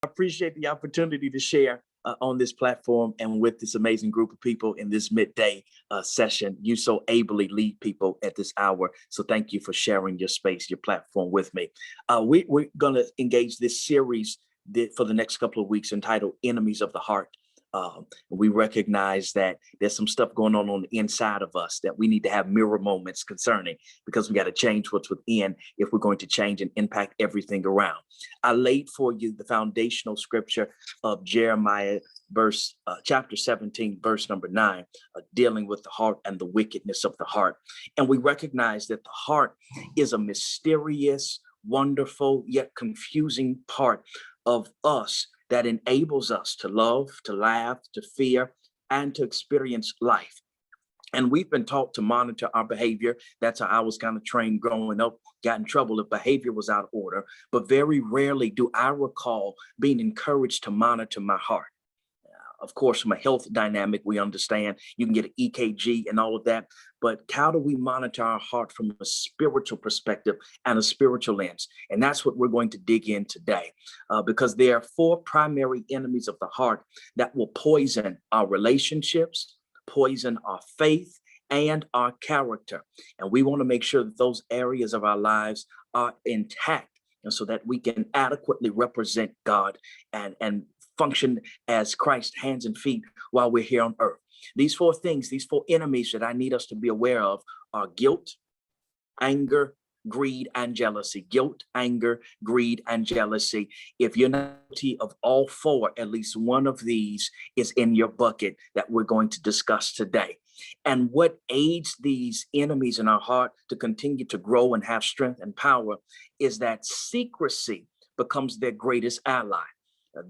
appreciate the opportunity to share on this platform and with this amazing group of people in this midday session. You so ably lead people at this hour. So thank you for sharing your space, your platform with me. We're going to engage this series for the next couple of weeks entitled Enemies of the Heart. We recognize that there's some stuff going on the inside of us that we need to have mirror moments concerning, because we got to change what's within if we're going to change and impact everything around. I laid for you the foundational scripture of Jeremiah chapter 17, verse number 9, dealing with the heart and the wickedness of the heart. And we recognize that the heart is a mysterious, wonderful, yet confusing part of us that enables us to love, to laugh, to fear, and to experience life. And we've been taught to monitor our behavior. That's how I was kind of trained growing up, got in trouble if behavior was out of order. But very rarely do I recall being encouraged to monitor my heart. Of course, from a health dynamic, we understand you can get an EKG and all of that. But how do we monitor our heart from a spiritual perspective and a spiritual lens? And that's what we're going to dig in today, because there are four primary enemies of the heart that will poison our relationships, poison our faith, and our character. And we want to make sure that those areas of our lives are intact, and so that we can adequately represent God and function as Christ's hands and feet while we're here on earth. These four things, these four enemies that I need us to be aware of are guilt, anger, greed, and jealousy. Guilt, anger, greed, and jealousy. If you're not guilty of all four, at least one of these is in your bucket that we're going to discuss today. And what aids these enemies in our heart to continue to grow and have strength and power is that secrecy becomes their greatest ally.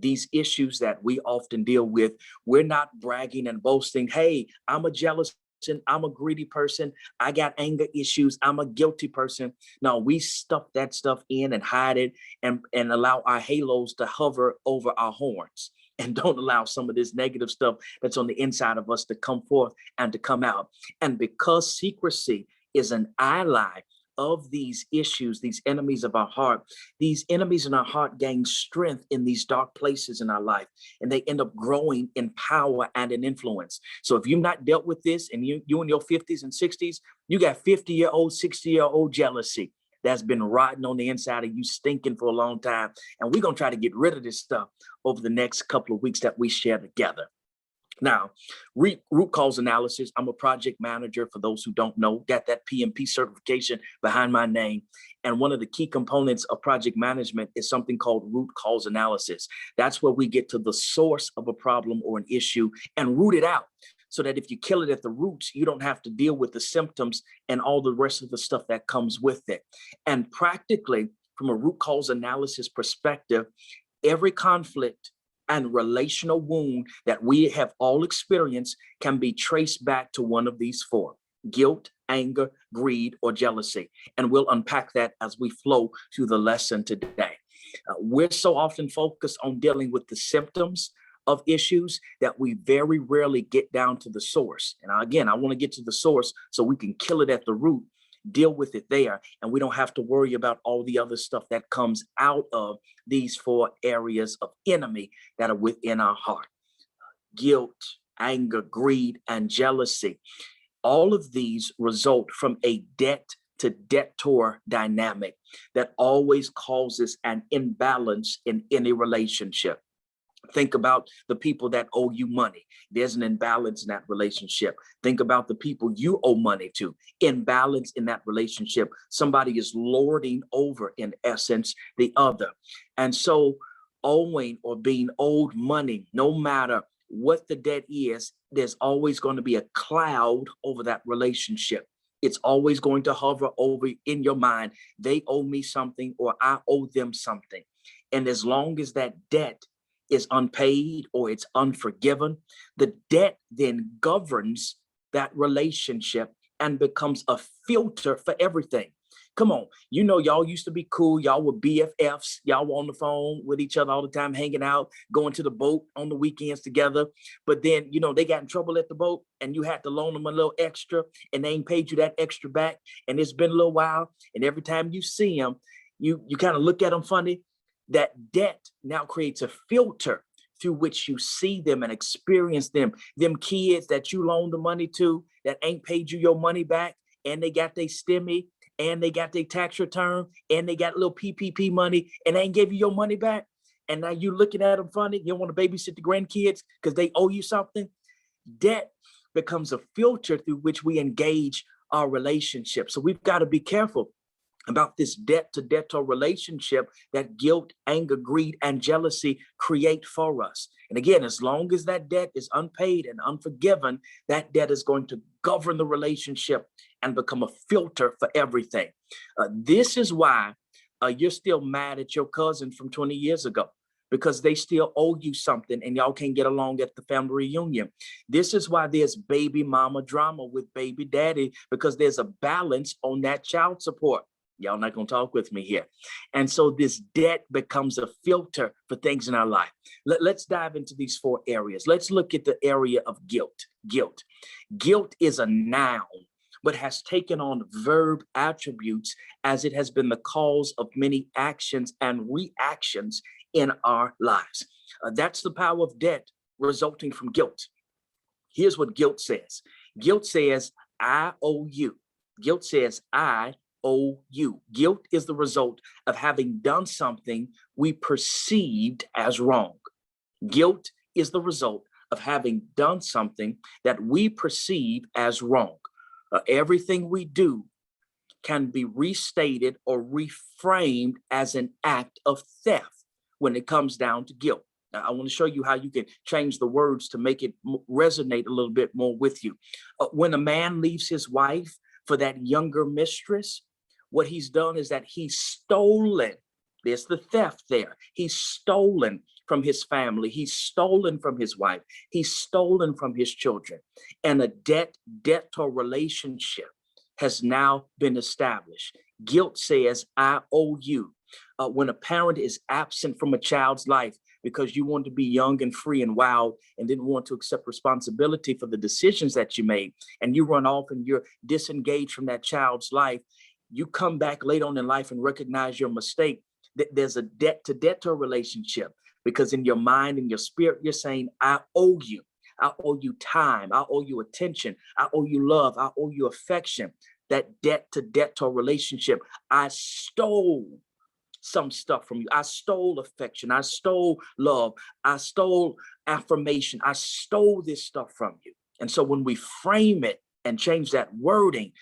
These issues that we often deal with, we're not bragging and boasting, hey, I'm a jealous person, I'm a greedy person, I got anger issues, I'm a guilty person. No, we stuff that stuff in and hide it and allow our halos to hover over our horns, and don't allow some of this negative stuff that's on the inside of us to come forth and to come out. And because secrecy is an ally of these issues, these enemies of our heart, these enemies in our heart gain strength in these dark places in our life, and they end up growing in power and in influence. So if you've not dealt with this, and you in your 50s and 60s, you got 50-year-old, 60-year-old jealousy that's been rotting on the inside of you, stinking for a long time. And we're going to try to get rid of this stuff over the next couple of weeks that we share together. Now, root cause analysis. I'm a project manager, for those who don't know, got that PMP certification behind my name. And one of the key components of project management is something called root cause analysis. That's where we get to the source of a problem or an issue and root it out, so that if you kill it at the roots, you don't have to deal with the symptoms and all the rest of the stuff that comes with it. And practically, from a root cause analysis perspective, every conflict and relational wound that we have all experienced can be traced back to one of these four: guilt, anger, greed, or jealousy. And we'll unpack that as we flow through the lesson today. We're so often focused on dealing with the symptoms of issues that we very rarely get down to the source. And again, I want to get to the source so we can kill it at the root, deal with it there, and we don't have to worry about all the other stuff that comes out of these four areas of enemy that are within our heart: guilt, anger, greed, and jealousy. All of these result from a debt to debtor dynamic that always causes an imbalance in any relationship. Think about the people that owe you money. There's an imbalance in that relationship. Think about the people you owe money to. Imbalance in that relationship. Somebody is lording over, in essence, the other. And so owing or being owed money, no matter what the debt is, there's always going to be a cloud over that relationship. It's always going to hover over in your mind. They owe me something, or I owe them something. And as long as that debt is unpaid or it's unforgiven, the debt then governs that relationship and becomes a filter for everything. Come on, y'all used to be cool. Y'all were BFFs. Y'all were on the phone with each other all the time, hanging out, going to the boat on the weekends together. But then, they got in trouble at the boat and you had to loan them a little extra, and they ain't paid you that extra back. And it's been a little while. And every time you see them, you kind of look at them funny. That debt now creates a filter through which you see them and experience them. Them kids that you loaned the money to that ain't paid you your money back, and they got their stimmy, and they got their tax return, and they got a little PPP money, and they ain't give you your money back. And now you looking at them funny. You don't want to babysit the grandkids because they owe you something. Debt becomes a filter through which we engage our relationship. So we've got to be careful about this debt to debtor relationship that guilt, anger, greed, and jealousy create for us. And again, as long as that debt is unpaid and unforgiven, that debt is going to govern the relationship and become a filter for everything. This is why you're still mad at your cousin from 20 years ago, because they still owe you something and y'all can't get along at the family reunion. This is why there's baby mama drama with baby daddy, because there's a balance on that child support. Y'all not gonna talk with me here. And so this debt becomes a filter for things in our life. Let's dive into these 4 areas. Let's look at the area of guilt. Guilt is a noun, but has taken on verb attributes as it has been the cause of many actions and reactions in our lives. That's the power of debt resulting from guilt. Here's what guilt says. Guilt says, I owe you. Guilt says, I owe you. Guilt is the result of having done something we perceived as wrong. Guilt is the result of having done something that we perceive as wrong. Everything we do can be restated or reframed as an act of theft when it comes down to guilt. Now, I want to show you how you can change the words to make it resonate a little bit more with you. When a man leaves his wife for that younger mistress, what he's done is that he's stolen. There's the theft there. He's stolen from his family. He's stolen from his wife. He's stolen from his children. And a debtor relationship has now been established. Guilt says, I owe you. When a parent is absent from a child's life because you want to be young and free and wild and didn't want to accept responsibility for the decisions that you made, and you run off and you're disengaged from that child's life, you come back late on in life and recognize your mistake. There's a debt to debtor relationship, because in your mind and your spirit, you're saying, I owe you. I owe you time. I owe you attention. I owe you love. I owe you affection. That debt to debtor relationship. I stole some stuff from you. I stole affection. I stole love. I stole affirmation. I stole this stuff from you. And so when we frame it and change that wording,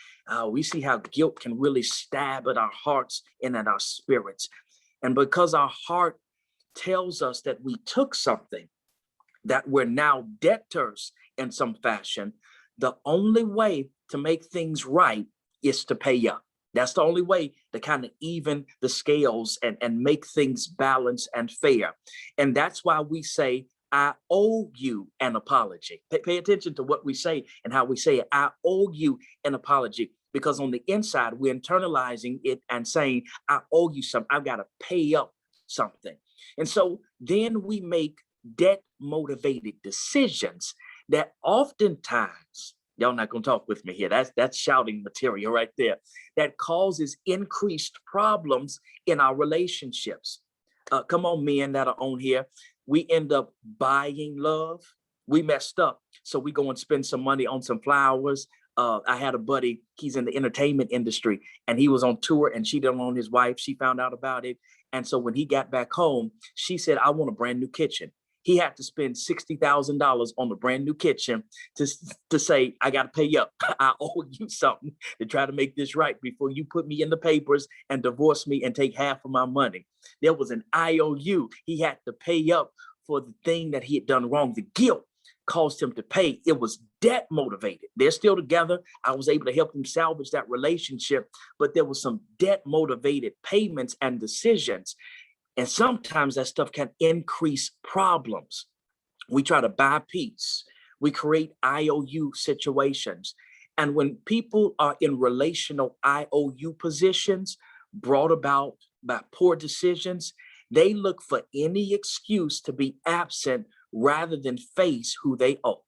we see how guilt can really stab at our hearts and at our spirits. And because our heart tells us that we took something, that we're now debtors in some fashion, the only way to make things right is to pay up. That's the only way to kind of even the scales and make things balanced and fair. And that's why we say, I owe you an apology. Pay attention to what we say and how we say it. I owe you an apology, because on the inside, we're internalizing it and saying, I owe you something. I've got to pay up something. And so then we make debt motivated decisions that oftentimes, y'all not going to talk with me here. That's shouting material right there. That causes increased problems in our relationships. Come on, men that are on here. We end up buying love. We messed up, so we go and spend some money on some flowers. I had a buddy, he's in the entertainment industry, and he was on tour and cheated on his wife. She found out about it. And so when he got back home, she said, I want a brand new kitchen. He had to spend $60,000 on the brand new kitchen to say, I got to pay up. I owe you something to try to make this right before you put me in the papers and divorce me and take half of my money. There was an IOU. He had to pay up for the thing that he had done wrong. The guilt caused him to pay. It was debt motivated. They're still together. I was able to help him salvage that relationship, but there was some debt motivated payments and decisions. And sometimes that stuff can increase problems. We try to buy peace. We create IOU situations. And when people are in relational IOU positions brought about by poor decisions, they look for any excuse to be absent rather than face who they owe.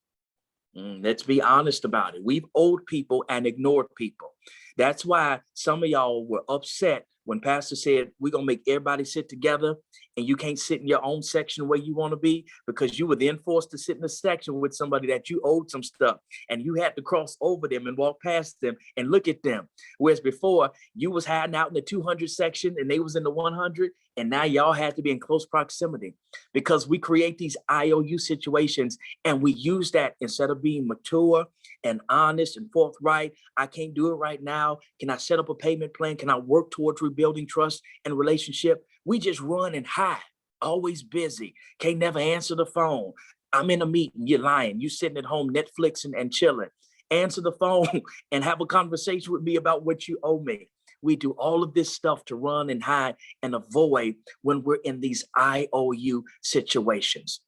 Let's be honest about it. We've owed people and ignored people. That's why some of y'all were upset when Pastor said, we're going to make everybody sit together and you can't sit in your own section where you want to be because you were then forced to sit in a section with somebody that you owed some stuff, and you had to cross over them and walk past them and look at them. Whereas before you was hiding out in the 200 section and they was in the 100, and now y'all had to be in close proximity because we create these IOU situations and we use that instead of being mature and honest and forthright. I can't do it right now. Can I set up a payment plan? Can I work towards rebuilding trust and relationship? We just run and hide, always busy, can't never answer the phone. I'm in a meeting, you're lying. You sitting at home Netflixing and chilling. Answer the phone and have a conversation with me about what you owe me. We do all of this stuff to run and hide and avoid when we're in these IOU situations.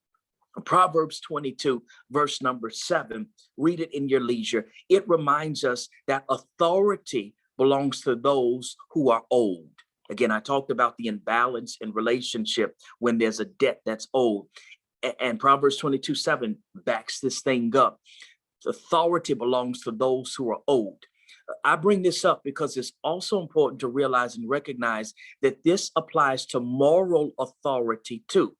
Proverbs 22, verse number 7, read it in your leisure. It reminds us that authority belongs to those who are old. Again, I talked about the imbalance in relationship when there's a debt that's owed. And Proverbs 22:7 backs this thing up. Authority belongs to those who are old. I bring this up because it's also important to realize and recognize that this applies to moral authority too.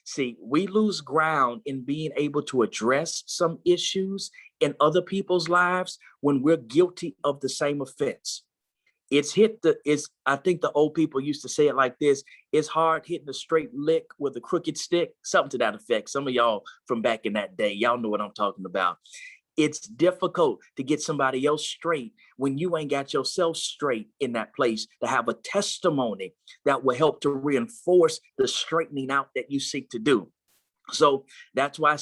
See, we lose ground in being able to address some issues in other people's lives when we're guilty of the same offense. I think the old people used to say it like this: it's hard hitting a straight lick with a crooked stick, something to that effect. Some of y'all from back in that day, y'all know what I'm talking about. It's difficult to get somebody else straight when you ain't got yourself straight in that place, to have a testimony that will help to reinforce the straightening out that you seek to do. So that's why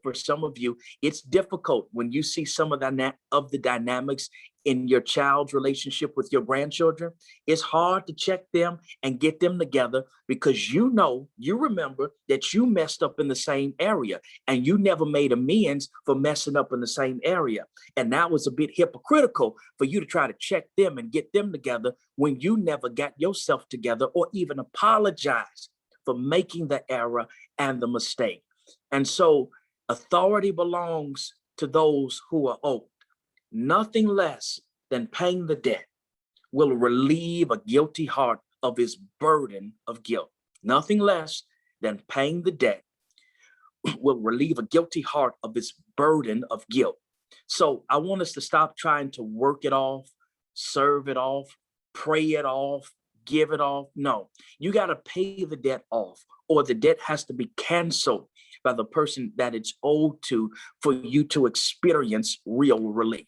for some of you, it's difficult when you see some of the dynamics in your child's relationship with your grandchildren. It's hard to check them and get them together because you remember that you messed up in the same area and you never made amends for messing up in the same area. And now it's a bit hypocritical for you to try to check them and get them together when you never got yourself together or even apologize for making the error and the mistake. And so authority belongs to those who are old. Nothing less than paying the debt will relieve a guilty heart of his burden of guilt. Nothing less than paying the debt will relieve a guilty heart of his burden of guilt. So I want us to stop trying to work it off, serve it off, pray it off, give it off. No, you got to pay the debt off, or the debt has to be canceled by the person that it's owed to for you to experience real relief.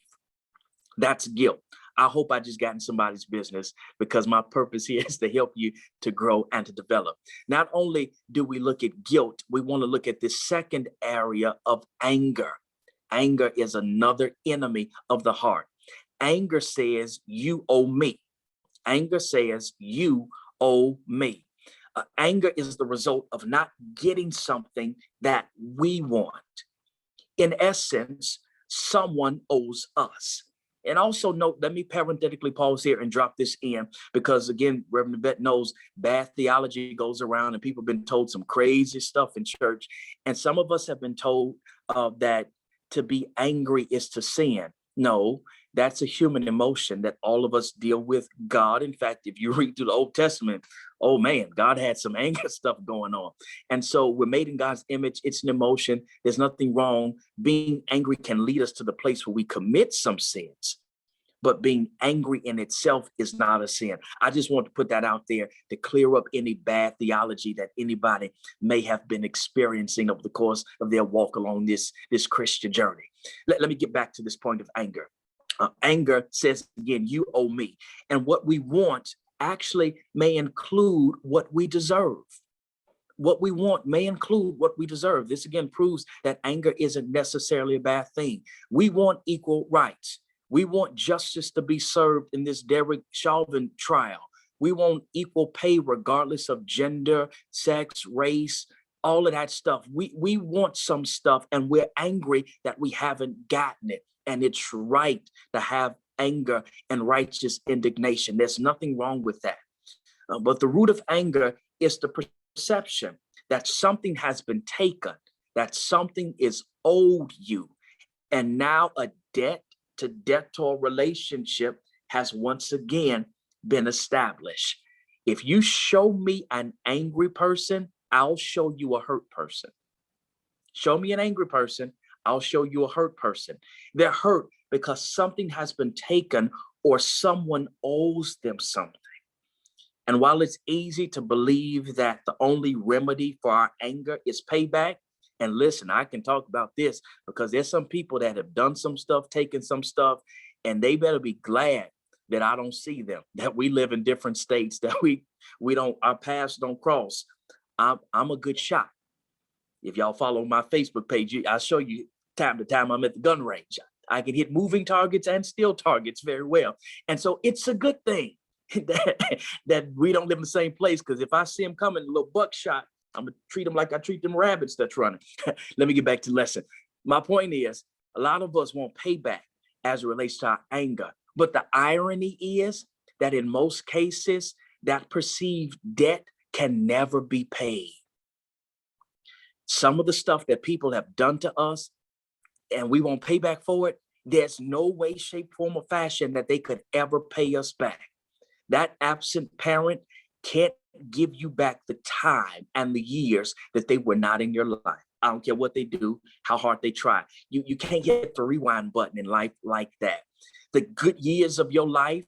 That's guilt. I hope I just got in somebody's business, because my purpose here is to help you to grow and to develop. Not only do we look at guilt, we want to look at this second area of anger. Anger is another enemy of the heart. Anger says, you owe me. Anger says, you owe me. Anger is the result of not getting something that we want. In essence, someone owes us. And also note, let me parenthetically pause here and drop this in, because again, Reverend Yvette knows bad theology goes around and people have been told some crazy stuff in church. And some of us have been told that to be angry is to sin. No, that's a human emotion that all of us deal with. God, in fact, if you read through the Old Testament, oh man, God had some anger stuff going on. And so we're made in God's image. It's an emotion. There's nothing wrong. Being angry can lead us to the place where we commit some sins, but being angry in itself is not a sin. I just want to put that out there to clear up any bad theology that anybody may have been experiencing over the course of their walk along this Christian journey. Let me get back to this point of anger. Anger says, again, you owe me. And what we want actually may include what we deserve. What we want may include what we deserve. This again proves that anger isn't necessarily a bad thing. We want equal rights. We want justice to be served in this Derek Chauvin trial. We want equal pay regardless of gender, sex, race, all of that stuff. We want some stuff, and we're angry that we haven't gotten it. And it's right to have anger and righteous indignation. There's nothing wrong with that. But the root of anger is the perception that something has been taken, that something is owed you, and now a debt to debtor relationship has once again been established. If you show me an angry person, I'll show you a hurt person. Show me an angry person, I'll show you a hurt person. They're hurt because something has been taken or someone owes them something. And while it's easy to believe that the only remedy for our anger is payback, and listen, I can talk about this because there's some people that have done some stuff, taken some stuff, and they better be glad that I don't see them, that we live in different states, that we don't, our paths don't cross. I'm a good shot. If y'all follow my Facebook page, I'll show you time to time I'm at the gun range. I can hit moving targets and still targets very well. And so it's a good thing that we don't live in the same place, because if I see him coming, a little buckshot, I'm gonna treat them like I treat them rabbits that's running. Let me get back to the lesson. My point is, a lot of us want payback as it relates to our anger. But the irony is that in most cases, that perceived debt can never be paid. Some of the stuff that people have done to us and we won't pay back for it, there's no way, shape, form, or fashion that they could ever pay us back. That absent parent can't give you back the time and the years that they were not in your life. I don't care what they do, how hard they try. You can't hit the rewind button in life like that. The good years of your life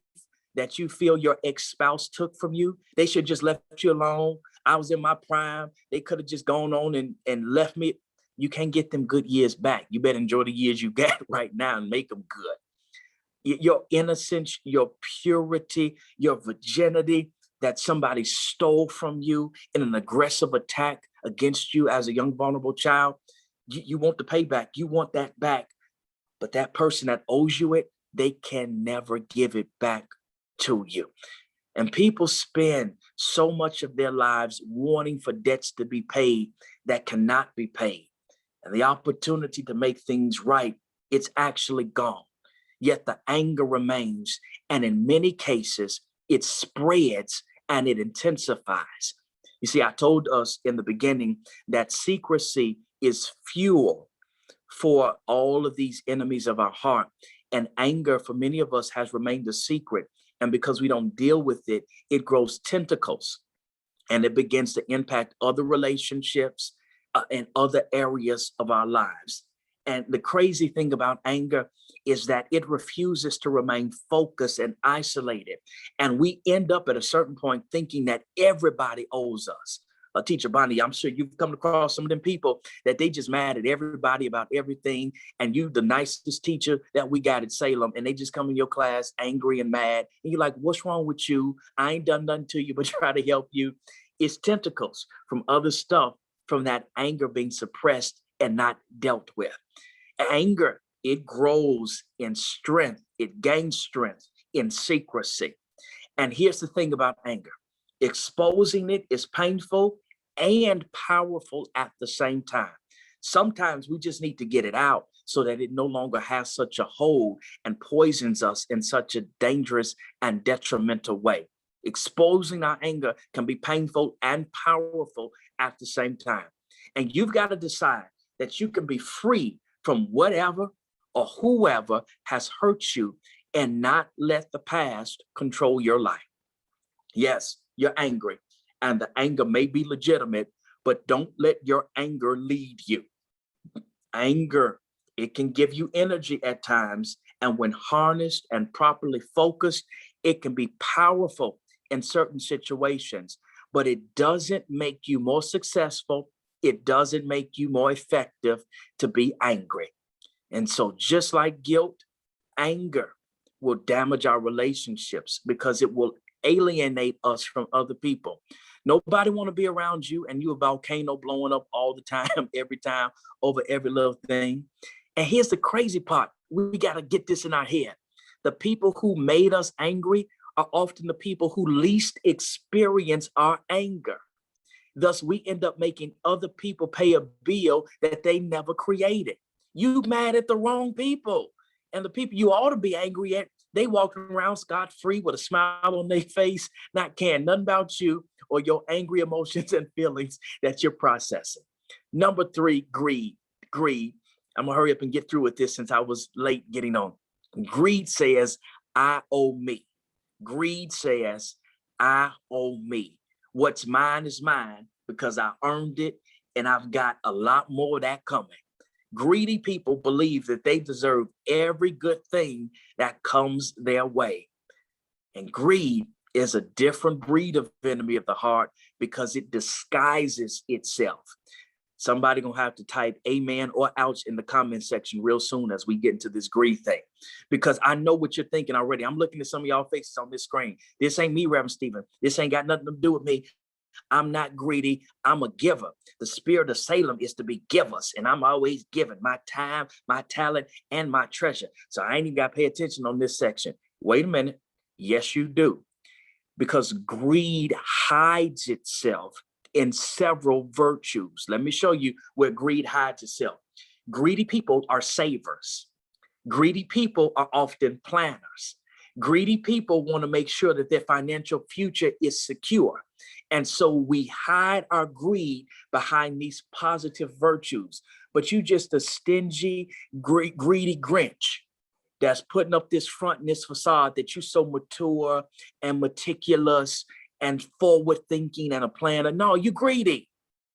that you feel your ex-spouse took from you, they should just left you alone. I was in my prime. They could have just gone on and left me. You can't get them good years back. You better enjoy the years you got right now and make them good. Your innocence, your purity, your virginity that somebody stole from you in an aggressive attack against you as a young, vulnerable child, you want the payback. You want that back. But that person that owes you it, they can never give it back to you. And people spend so much of their lives wanting for debts to be paid that cannot be paid. And the opportunity to make things right, it's actually gone. Yet the anger remains. And in many cases, it spreads and it intensifies. You see, I told us in the beginning that secrecy is fuel for all of these enemies of our heart. And anger for many of us has remained a secret. And because we don't deal with it, it grows tentacles and it begins to impact other relationships and other areas of our lives. And the crazy thing about anger is that it refuses to remain focused and isolated. And we end up at a certain point thinking that everybody owes us. Teacher Bonnie, I'm sure you've come across some of them people that they just mad at everybody about everything. And you, the nicest teacher that we got at Salem, and they just come in your class angry and mad. And you're like, what's wrong with you? I ain't done nothing to you, but try to help you. It's tentacles from other stuff, from that anger being suppressed and not dealt with. Anger, it grows in strength. It gains strength in secrecy. And here's the thing about anger. Exposing it is painful and powerful at the same time. Sometimes we just need to get it out so that it no longer has such a hold and poisons us in such a dangerous and detrimental way. Exposing our anger can be painful and powerful at the same time. And you've got to decide that you can be free from whatever or whoever has hurt you and not let the past control your life. Yes, you're angry, and the anger may be legitimate, but don't let your anger lead you. Anger, it can give you energy at times, and when harnessed and properly focused, it can be powerful in certain situations, but it doesn't make you more successful. It doesn't make you more effective to be angry. And so just like guilt, anger will damage our relationships because it will alienate us from other people. Nobody want to be around you and you a volcano blowing up all the time, every time, over every little thing. And here's the crazy part. We got to get this in our head. The people who made us angry are often the people who least experience our anger. Thus, we end up making other people pay a bill that they never created. You mad at the wrong people. And the people you ought to be angry at, they walking around scot-free with a smile on their face, not caring nothing about you or your angry emotions and feelings that you're processing. Number 3, greed. Greed. I'm gonna hurry up and get through with this since I was late getting on. Greed says, I owe me. Greed says, I owe me. What's mine is mine because I earned it, and I've got a lot more of that coming. Greedy people believe that they deserve every good thing that comes their way. And greed is a different breed of enemy of the heart because it disguises itself. Somebody gonna have to type amen or ouch in the comment section real soon as we get into this greed thing, because I know what you're thinking already. I'm looking at some of y'all faces on this screen. This ain't me, Reverend Stephen. This ain't got nothing to do with me. I'm not greedy. I'm a giver. The spirit of Salem is to be givers, and I'm always giving my time, my talent, and my treasure. So I ain't even got to pay attention on this section. Wait a minute. Yes, you do. Because greed hides itself in several virtues. Let me show you where greed hides itself. Greedy people are savers. Greedy people are often planners. Greedy people want to make sure that their financial future is secure. And so we hide our greed behind these positive virtues. But you just a stingy, greedy Grinch that's putting up this front and this facade that you're so mature and meticulous and forward thinking and a planner. No, you're greedy.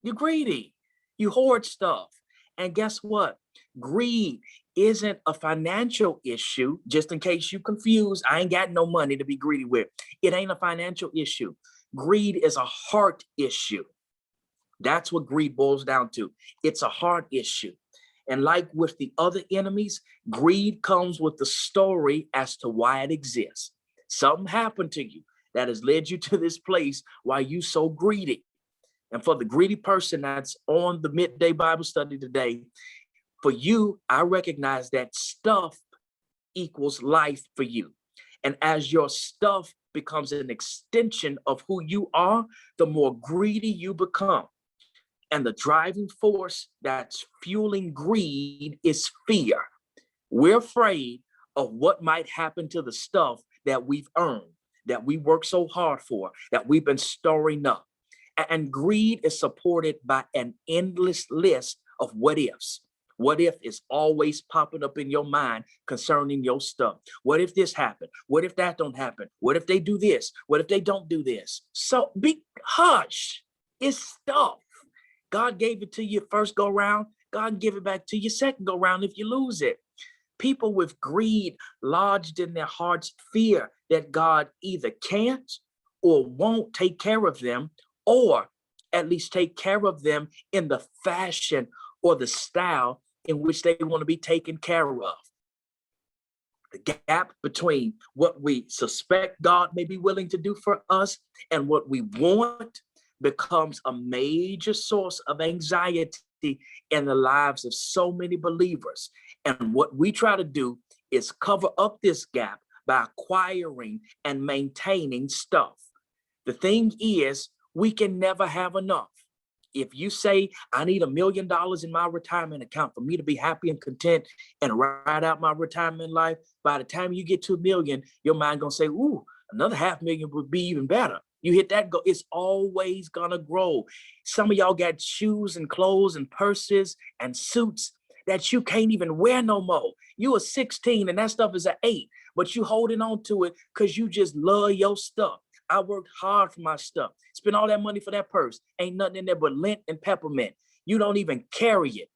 You're greedy. You hoard stuff. And guess what? Greed isn't a financial issue. Just in case you confused, I ain't got no money to be greedy with. It ain't a financial issue. Greed is a heart issue. That's what greed boils down to. It's a heart issue. And like with the other enemies, greed comes with the story as to why it exists. Something happened to you that has led you to this place why you so greedy. And for the greedy person that's on the midday Bible study today, for you, I recognize that stuff equals life for you. And as your stuff becomes an extension of who you are, the more greedy you become. And the driving force that's fueling greed is fear. We're afraid of what might happen to the stuff that we've earned, that we work so hard for, that we've been storing up. And greed is supported by an endless list of what ifs. What if is always popping up in your mind concerning your stuff? What if this happened? What if that don't happen? What if they do this? What if they don't do this? So hush, it's stuff. God gave it to you first go round. God can give it back to you second go round if you lose it. People with greed lodged in their hearts fear that God either can't or won't take care of them, or at least take care of them in the fashion or the style in which they want to be taken care of. The gap between what we suspect God may be willing to do for us and what we want becomes a major source of anxiety in the lives of so many believers. And what we try to do is cover up this gap by acquiring and maintaining stuff. The thing is, we can never have enough. If you say, I need $1 million in my retirement account for me to be happy and content and ride out my retirement life, by the time you get to $1 million, your mind gonna say, ooh, another $500,000 would be even better. You hit that goal, it's always gonna grow. Some of y'all got shoes and clothes and purses and suits that you can't even wear no more. You are 16 and that stuff is an 8, but you holding on to it because you just love your stuff. I worked hard for my stuff. Spend all that money for that purse. Ain't nothing in there but lint and peppermint. You don't even carry it.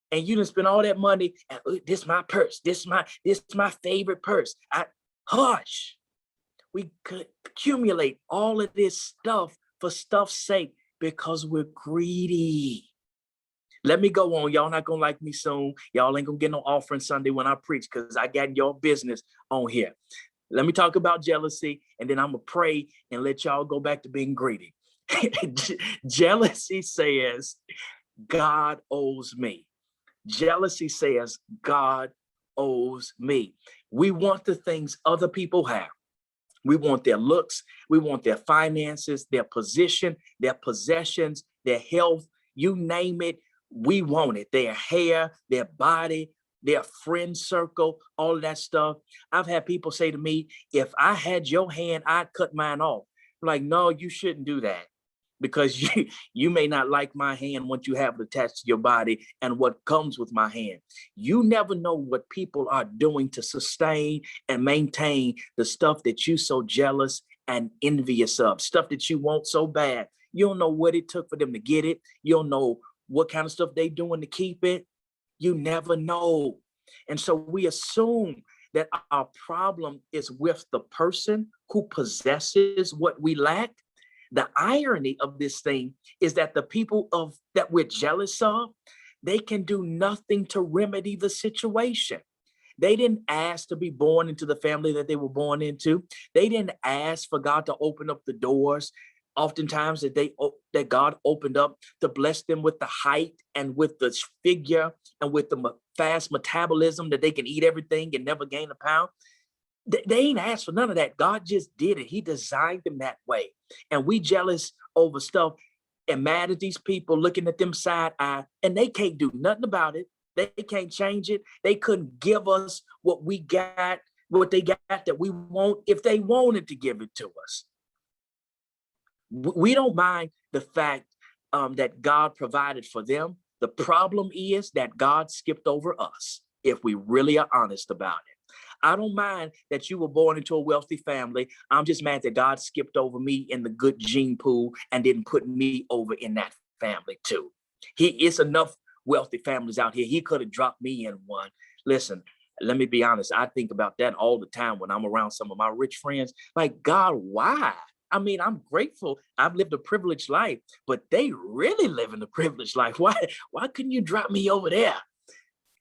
And you done spend all that money. And this my purse. This my favorite purse. Hush. We could accumulate all of this stuff for stuff's sake because we're greedy. Let me go on. Y'all not gonna like me soon. Y'all ain't gonna get no offering Sunday when I preach because I got your business on here. Let me talk about jealousy, and then I'm going to pray and let y'all go back to being greedy. Jealousy says, God owes me. Jealousy says, God owes me. We want the things other people have. We want their looks. We want their finances, their position, their possessions, their health. You name it, we want it. Their hair, their body, their friend circle, all of that stuff. I've had people say to me, if I had your hand, I'd cut mine off. I'm like, no, you shouldn't do that because you may not like my hand once you have it attached to your body and what comes with my hand. You never know what people are doing to sustain and maintain the stuff that you so jealous and envious of, stuff that you want so bad. You don't know what it took for them to get it. You don't know what kind of stuff they doing to keep it. You never know. And so we assume that our problem is with the person who possesses what we lack. The irony of this thing is that the people of that we're jealous of, they can do nothing to remedy the situation. They didn't ask to be born into the family that they were born into. They didn't ask for God to open up the doors. Oftentimes that God opened up to bless them with the height and with the figure and with the fast metabolism that they can eat everything and never gain a pound. They ain't asked for none of that. God just did it. He designed them that way. And we jealous over stuff and mad at these people, looking at them side eye, and they can't do nothing about it. They can't change it. They couldn't give us what we got, what they got that we want if they wanted to give it to us. We don't mind the fact that God provided for them. The problem is that God skipped over us, if we really are honest about it. I don't mind that you were born into a wealthy family. I'm just mad that God skipped over me in the good gene pool and didn't put me over in that family too. It's enough wealthy families out here. He could have dropped me in one. Listen, let me be honest. I think about that all the time when I'm around some of my rich friends. Like, God, why? I mean, I'm grateful. I've lived a privileged life, but they really live in a privileged life. Why couldn't you drop me over there?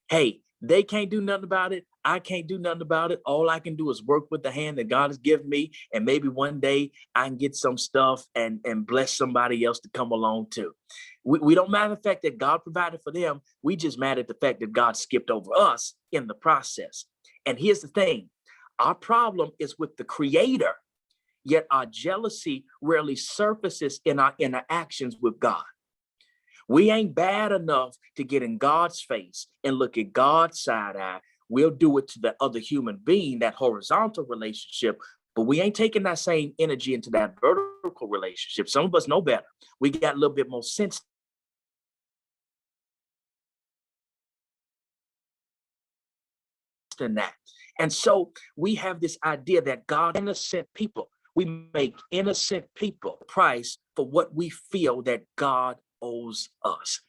Hey, they can't do nothing about it. I can't do nothing about it. All I can do is work with the hand that God has given me. And maybe one day I can get some stuff and bless somebody else to come along too. We don't matter the fact that God provided for them. We just mad at the fact that God skipped over us in the process. And here's the thing. Our problem is with the Creator, yet our jealousy rarely surfaces in our interactions with God. We ain't bad enough to get in God's face and look at God's side eye. We'll do it to the other human being, that horizontal relationship, but we ain't taking that same energy into that vertical relationship. Some of us know better. We got a little bit more sense than that. And so we have this idea that God innocent people. We make innocent people price for what we feel that God owes us.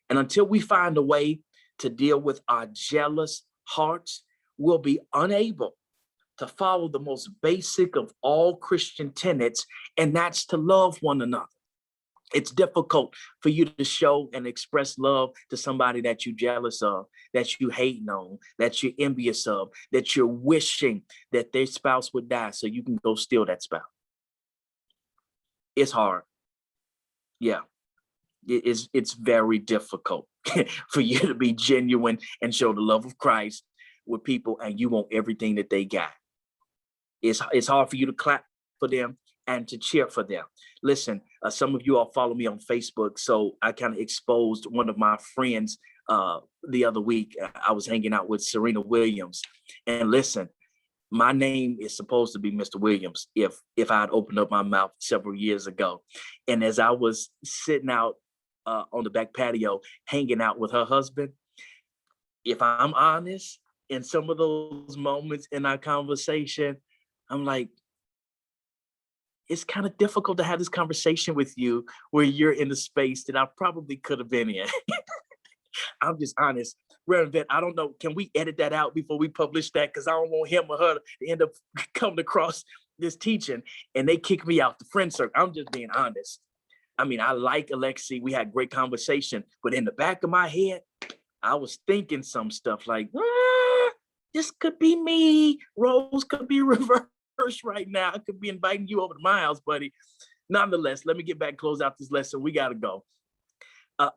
And until we find a way to deal with our jealous hearts, we'll be unable to follow the most basic of all Christian tenets, and that's to love one another. It's difficult for you to show and express love to somebody that you're jealous of, that you hating on, that you're envious of, that you're wishing that their spouse would die so you can go steal that spouse. It's hard. Yeah. It's very difficult for you to be genuine and show the love of Christ with people and you want everything that they got. It's hard for you to clap for them and to cheer for them. Listen, some of you all follow me on Facebook, so I kind of exposed one of my friends the other week. I was hanging out with Serena Williams, and listen, my name is supposed to be Mr. Williams if I'd opened up my mouth several years ago. And as I was sitting out on the back patio, hanging out with her husband, if I'm honest, in some of those moments in our conversation, I'm like, it's kind of difficult to have this conversation with you where you're in the space that I probably could have been in. I'm just honest. Reverend Vet, I don't know, can we edit that out before we publish that? Because I don't want him or her to end up coming across this teaching and they kick me out the friend circle. I'm just being honest. I mean, I like Alexi. We had great conversation, but in the back of my head, I was thinking some stuff like, this could be me. Roles could be reversed right now. I could be inviting you over to my house, buddy. Nonetheless, let me get back and close out this lesson. We got to go.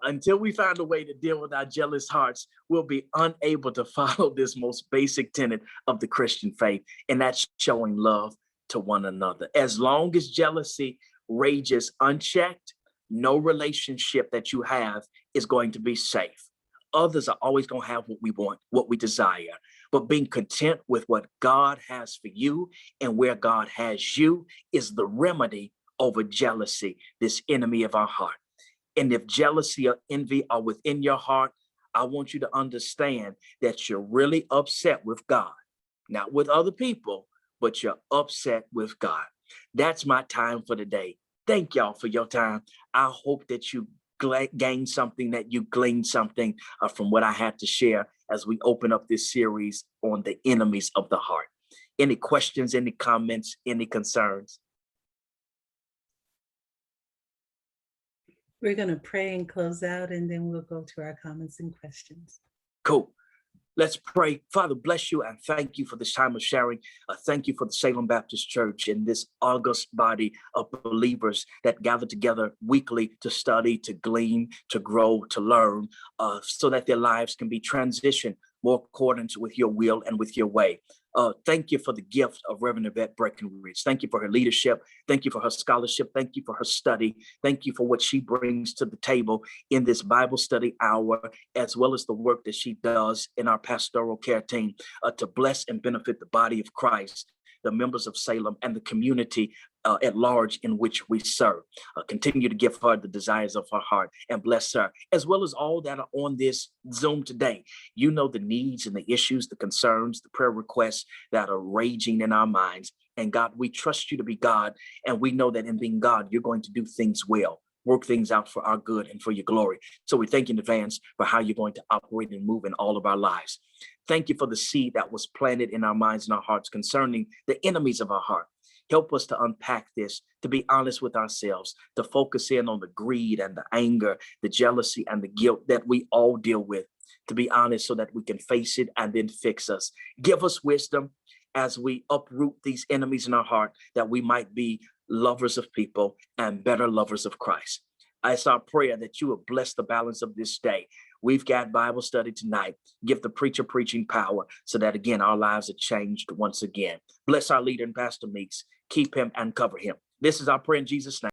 Until we find a way to deal with our jealous hearts, we'll be unable to follow this most basic tenet of the Christian faith, and that's showing love to one another. As long as jealousy rages unchecked, no relationship that you have is going to be safe. Others are always going to have what we want, what we desire. But being content with what God has for you and where God has you is the remedy over jealousy, this enemy of our heart. And if jealousy or envy are within your heart, I want you to understand that you're really upset with God, not with other people, but you're upset with God. That's my time for today. Thank y'all for your time. I hope that you gain something, that you glean something from what I had to share as we open up this series on the enemies of the heart. Any questions, any comments, any concerns? We're going to pray and close out, and then we'll go to our comments and questions. Cool. Let's pray. Father, bless you and thank you for this time of sharing. Thank you for the Salem Baptist Church and this august body of believers that gather together weekly to study, to glean, to grow, to learn, so that their lives can be transitioned more accordance with your will and with your way. Thank you for the gift of Reverend Yvette Breckenridge. Thank you for her leadership. Thank you for her scholarship. Thank you for her study. Thank you for what she brings to the table in this Bible study hour, as well as the work that she does in our pastoral care team to bless and benefit the body of Christ, the members of Salem, and the community at large in which we serve. Continue to give her the desires of her heart and bless her, as well as all that are on this Zoom today. You know the needs and the issues, the concerns, the prayer requests that are raging in our minds. And God, we trust you to be God, and we know that in being God, you're going to do things well, work things out for our good and for your glory. So we thank you in advance for how you're going to operate and move in all of our lives. Thank you for the seed that was planted in our minds and our hearts concerning the enemies of our heart. Help us to unpack this, to be honest with ourselves, to focus in on the greed and the anger, the jealousy and the guilt that we all deal with, to be honest so that we can face it and then fix us. Give us wisdom as we uproot these enemies in our heart, that we might be lovers of people and better lovers of Christ. It's our prayer that you will bless the balance of this day. We've got Bible study tonight. Give the preacher preaching power so that, again, our lives are changed once again. Bless our leader and Pastor Meeks. Keep him and cover him. This is our prayer in Jesus' name.